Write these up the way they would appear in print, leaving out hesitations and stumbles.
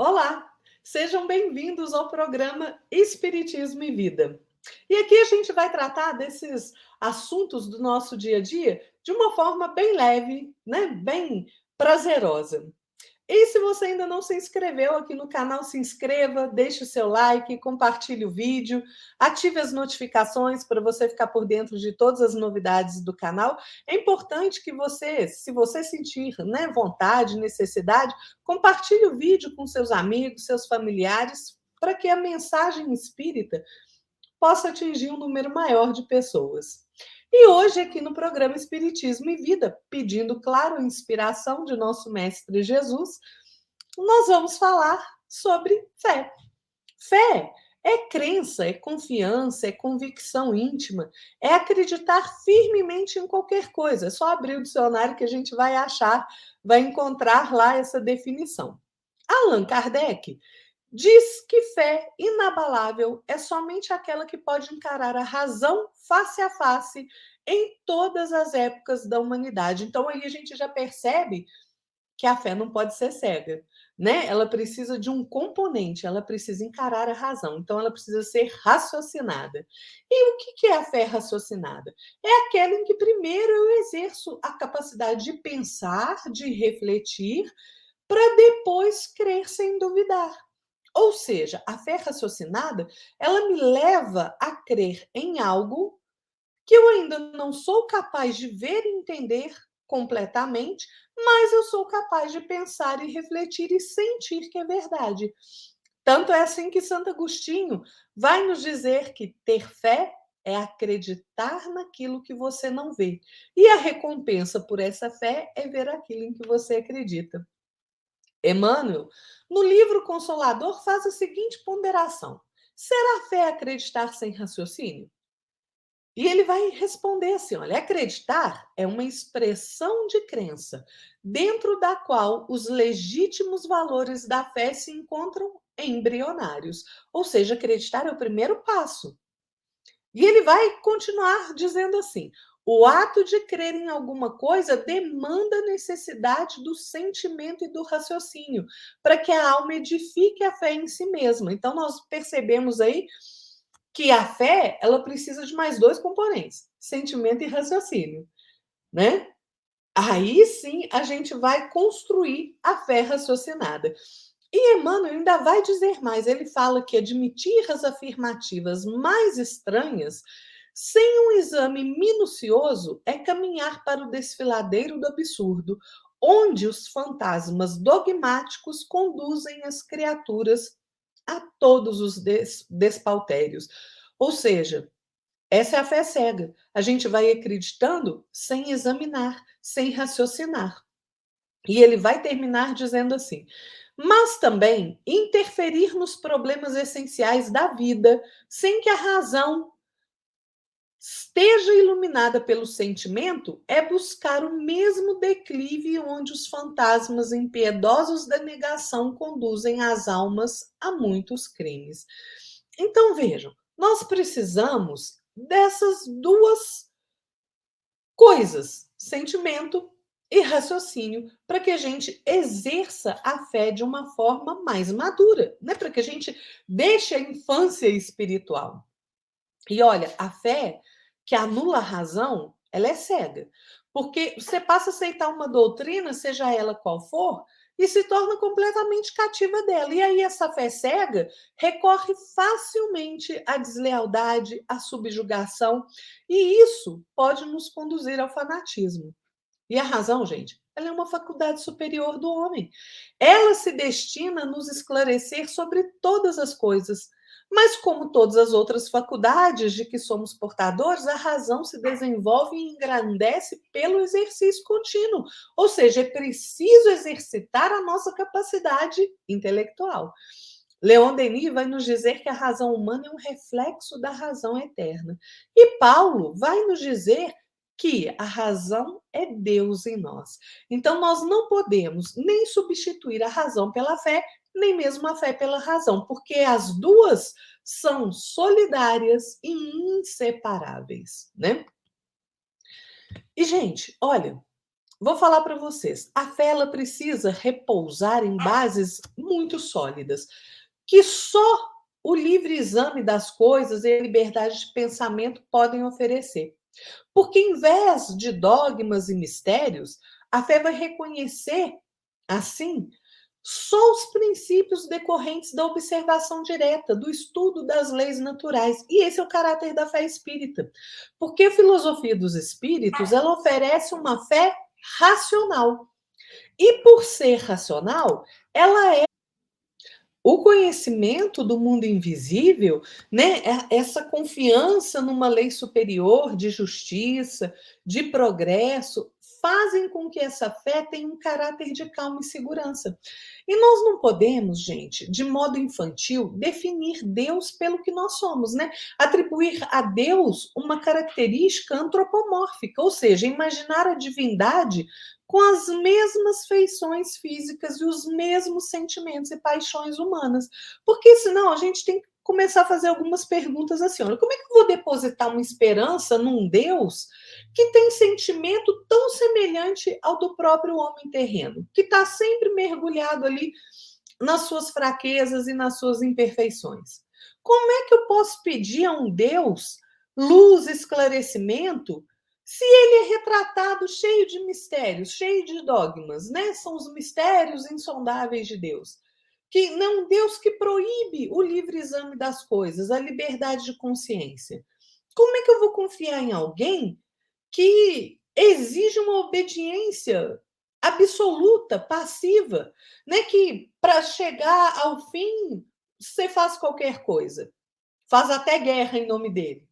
Olá, sejam bem-vindos ao programa Espiritismo e Vida. E aqui a gente vai tratar desses assuntos do nosso dia a dia de uma forma bem leve, né? Bem prazerosa. E se você ainda não se inscreveu aqui no canal, se inscreva, deixe o seu like, compartilhe o vídeo, ative as notificações para você ficar por dentro de todas as novidades do canal. É importante que você, se você sentir, né, vontade, necessidade, compartilhe o vídeo com seus amigos, seus familiares, para que a mensagem espírita possa atingir um número maior de pessoas. E hoje, aqui no programa Espiritismo e Vida, pedindo, claro, inspiração de nosso Mestre Jesus, nós vamos falar sobre fé. Fé é crença, é confiança, é convicção íntima, é acreditar firmemente em qualquer coisa. É só abrir o dicionário que a gente vai achar, vai encontrar lá essa definição. Allan Kardec diz que fé inabalável é somente aquela que pode encarar a razão face a face em todas as épocas da humanidade. Então, aí a gente já percebe que a fé não pode ser cega, né? Ela precisa de um componente, ela precisa encarar a razão, então ela precisa ser raciocinada. E o que é a fé raciocinada? É aquela em que primeiro eu exerço a capacidade de pensar, de refletir, para depois crer sem duvidar. Ou seja, a fé raciocinada, ela me leva a crer em algo que eu ainda não sou capaz de ver e entender completamente, mas eu sou capaz de pensar e refletir e sentir que é verdade. Tanto é assim que Santo Agostinho vai nos dizer que ter fé é acreditar naquilo que você não vê. E a recompensa por essa fé é ver aquilo em que você acredita. Emmanuel, no livro Consolador, faz a seguinte ponderação: será fé acreditar sem raciocínio? E ele vai responder assim: olha, acreditar é uma expressão de crença, dentro da qual os legítimos valores da fé se encontram embrionários. Ou seja, acreditar é o primeiro passo. E ele vai continuar dizendo assim: o ato de crer em alguma coisa demanda a necessidade do sentimento e do raciocínio, para que a alma edifique a fé em si mesma. Então, nós percebemos aí que a fé, ela precisa de mais dois componentes: sentimento e raciocínio, né? Aí sim a gente vai construir a fé raciocinada. E Emmanuel ainda vai dizer mais. Ele fala que admitir as afirmativas mais estranhas sem um exame minucioso é caminhar para o desfiladeiro do absurdo, onde os fantasmas dogmáticos conduzem as criaturas a todos os despautérios. Ou seja, essa é a fé cega. A gente vai acreditando sem examinar, sem raciocinar. E ele vai terminar dizendo assim: mas também interferir nos problemas essenciais da vida, sem que a razão esteja iluminada pelo sentimento, é buscar o mesmo declive onde os fantasmas impiedosos da negação conduzem as almas a muitos crimes. Então vejam, nós precisamos dessas duas coisas, sentimento e raciocínio, para que a gente exerça a fé de uma forma mais madura, né? Para que a gente deixe a infância espiritual. E olha, a fé que anula a razão, ela é cega. Porque você passa a aceitar uma doutrina, seja ela qual for, e se torna completamente cativa dela. E aí essa fé cega recorre facilmente à deslealdade, à subjugação, e isso pode nos conduzir ao fanatismo. E a razão, gente, ela é uma faculdade superior do homem. Ela se destina a nos esclarecer sobre todas as coisas. Mas, como todas as outras faculdades de que somos portadores, a razão se desenvolve e engrandece pelo exercício contínuo. Ou seja, é preciso exercitar a nossa capacidade intelectual. Leon Denis vai nos dizer que a razão humana é um reflexo da razão eterna. E Paulo vai nos dizer que a razão é Deus em nós. Então, nós não podemos nem substituir a razão pela fé, nem mesmo a fé pela razão, porque as duas são solidárias e inseparáveis, né? E, gente, olha, Vou falar para vocês, a fé ela precisa repousar em bases muito sólidas, que só o livre exame das coisas e a liberdade de pensamento podem oferecer. Porque em vez de dogmas e mistérios, a fé vai reconhecer, assim, só os princípios decorrentes da observação direta, do estudo das leis naturais. E esse é o caráter da fé espírita. Porque a filosofia dos espíritos, ela oferece uma fé racional. E por ser racional, ela é o conhecimento do mundo invisível, né? Essa confiança numa lei superior de justiça, de progresso, fazem com que essa fé tenha um caráter de calma e segurança. E nós não podemos, gente, de modo infantil, definir Deus pelo que nós somos, né? Atribuir a Deus uma característica antropomórfica, ou seja, imaginar a divindade com as mesmas feições físicas e os mesmos sentimentos e paixões humanas. Porque senão a gente tem que começar a fazer algumas perguntas assim: olha, como é que eu vou depositar uma esperança num Deus que tem sentimento tão semelhante ao do próprio homem terreno, que está sempre mergulhado ali nas suas fraquezas e nas suas imperfeições? Como é que eu posso pedir a um Deus luz, esclarecimento, se ele é retratado cheio de mistérios, cheio de dogmas, né? São os mistérios insondáveis de Deus. Que não é um Deus que proíbe o livre exame das coisas, a liberdade de consciência. Como é que eu vou confiar em alguém que exige uma obediência absoluta, passiva, né? Que para chegar ao fim você faz qualquer coisa, faz até guerra em nome dele.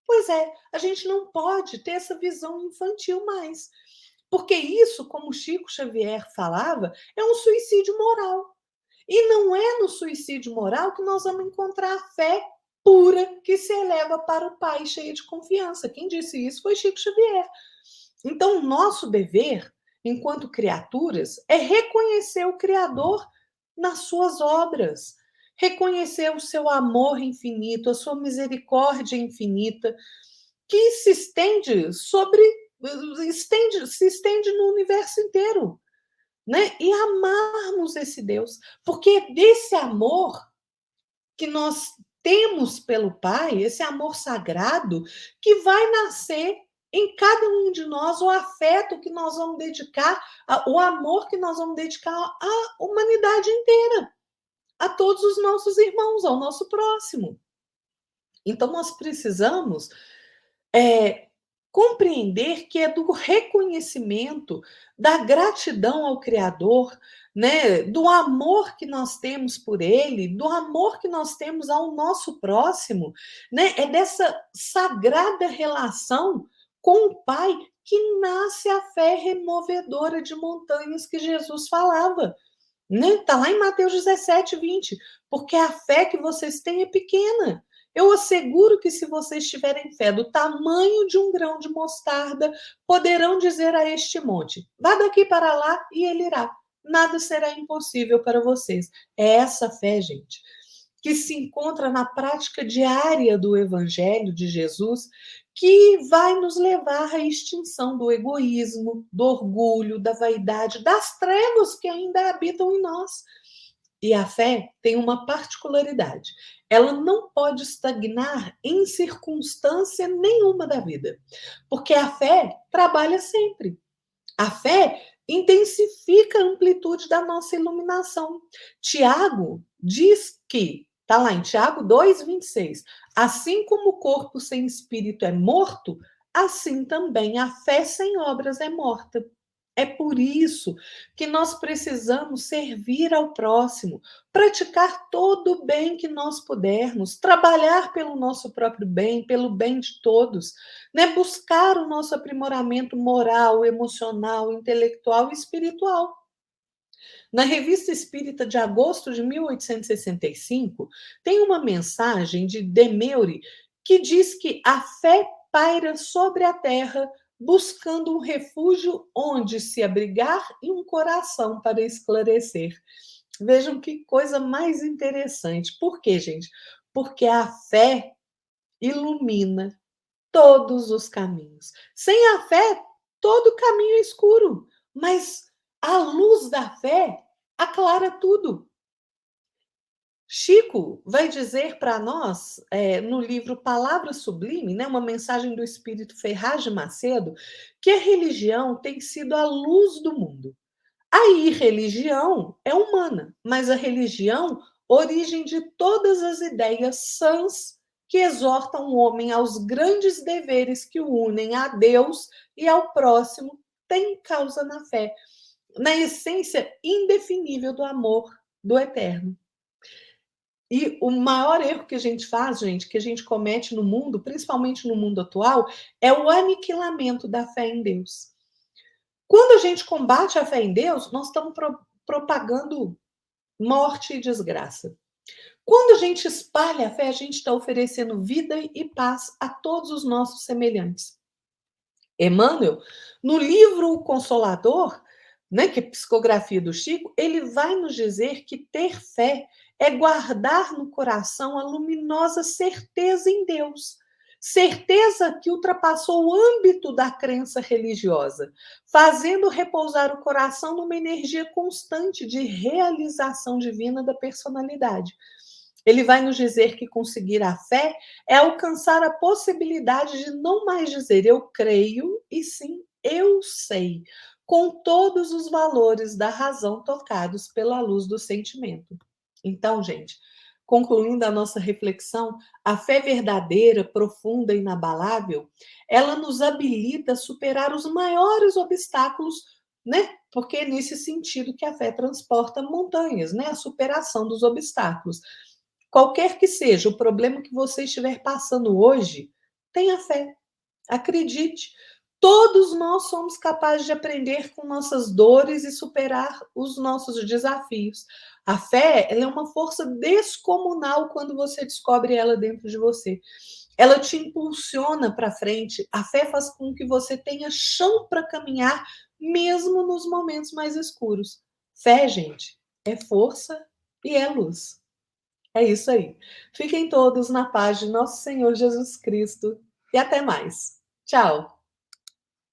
Pois é, a gente não pode ter essa visão infantil mais. Porque isso, como Chico Xavier falava, é um suicídio moral. E não é no suicídio moral que nós vamos encontrar a fé pura que se eleva para o Pai, cheia de confiança. Quem disse isso foi Chico Xavier. Então, o nosso dever, enquanto criaturas, é reconhecer o Criador nas suas obras, reconhecer o seu amor infinito, a sua misericórdia infinita, que se estende no universo inteiro, né? E amarmos esse Deus, porque é desse amor que nós temos pelo Pai, esse amor sagrado, que vai nascer em cada um de nós o afeto que nós vamos dedicar, o amor que nós vamos dedicar à humanidade inteira, a todos os nossos irmãos, ao nosso próximo. Então, nós precisamos compreender que é do reconhecimento, da gratidão ao Criador, né, do amor que nós temos por Ele, do amor que nós temos ao nosso próximo, né, é dessa sagrada relação com o Pai que nasce a fé removedora de montanhas que Jesus falava. Né? Tá lá em Mateus 17, 20. Porque a fé que vocês têm é pequena. Eu asseguro que se vocês tiverem fé do tamanho de um grão de mostarda, poderão dizer a este monte: vá daqui para lá e ele irá. Nada será impossível para vocês. É essa fé, gente, que se encontra na prática diária do Evangelho de Jesus, que vai nos levar à extinção do egoísmo, do orgulho, da vaidade, das trevas que ainda habitam em nós. E a fé tem uma particularidade: ela não pode estagnar em circunstância nenhuma da vida, porque a fé trabalha sempre. A fé intensifica a amplitude da nossa iluminação. Tiago diz que, está lá em Tiago 2,26, assim como o corpo sem espírito é morto, assim também a fé sem obras é morta. É por isso que nós precisamos servir ao próximo, praticar todo o bem que nós pudermos, trabalhar pelo nosso próprio bem, pelo bem de todos, né? Buscar o nosso aprimoramento moral, emocional, intelectual e espiritual. Na Revista Espírita de agosto de 1865, tem uma mensagem de Demeury que diz que a fé paira sobre a terra, buscando um refúgio onde se abrigar e um coração para esclarecer. Vejam que coisa mais interessante. Por quê, gente? Porque a fé ilumina todos os caminhos. Sem a fé, todo caminho é escuro, mas a luz da fé aclara tudo. Chico vai dizer para nós, no livro Palavra Sublime, né, uma mensagem do espírito Ferraz de Macedo, que a religião tem sido a luz do mundo. A irreligião é humana, mas a religião, origem de todas as ideias sãs que exortam o homem aos grandes deveres que o unem a Deus e ao próximo, tem causa na fé, na essência indefinível do amor do eterno. E o maior erro que a gente faz, gente, que a gente comete no mundo, principalmente no mundo atual, é o aniquilamento da fé em Deus. Quando a gente combate a fé em Deus, nós estamos propagando morte e desgraça. Quando a gente espalha a fé, a gente está oferecendo vida e paz a todos os nossos semelhantes. Emmanuel, no livro O Consolador, né, que é a psicografia do Chico, ele vai nos dizer que ter fé é guardar no coração a luminosa certeza em Deus. Certeza que ultrapassou o âmbito da crença religiosa, fazendo repousar o coração numa energia constante de realização divina da personalidade. Ele vai nos dizer que conseguir a fé é alcançar a possibilidade de não mais dizer eu creio, e sim eu sei, com todos os valores da razão tocados pela luz do sentimento. Então, gente, concluindo a nossa reflexão, a fé verdadeira, profunda e inabalável, ela nos habilita a superar os maiores obstáculos, né? Porque é nesse sentido que a fé transporta montanhas, né? A superação dos obstáculos. Qualquer que seja o problema que você estiver passando hoje, tenha fé, acredite. Todos nós somos capazes de aprender com nossas dores e superar os nossos desafios. A fé, ela é uma força descomunal quando você descobre ela dentro de você. Ela te impulsiona para frente. A fé faz com que você tenha chão para caminhar, mesmo nos momentos mais escuros. Fé, gente, é força e é luz. É isso aí. Fiquem todos na paz de nosso Senhor Jesus Cristo e até mais. Tchau.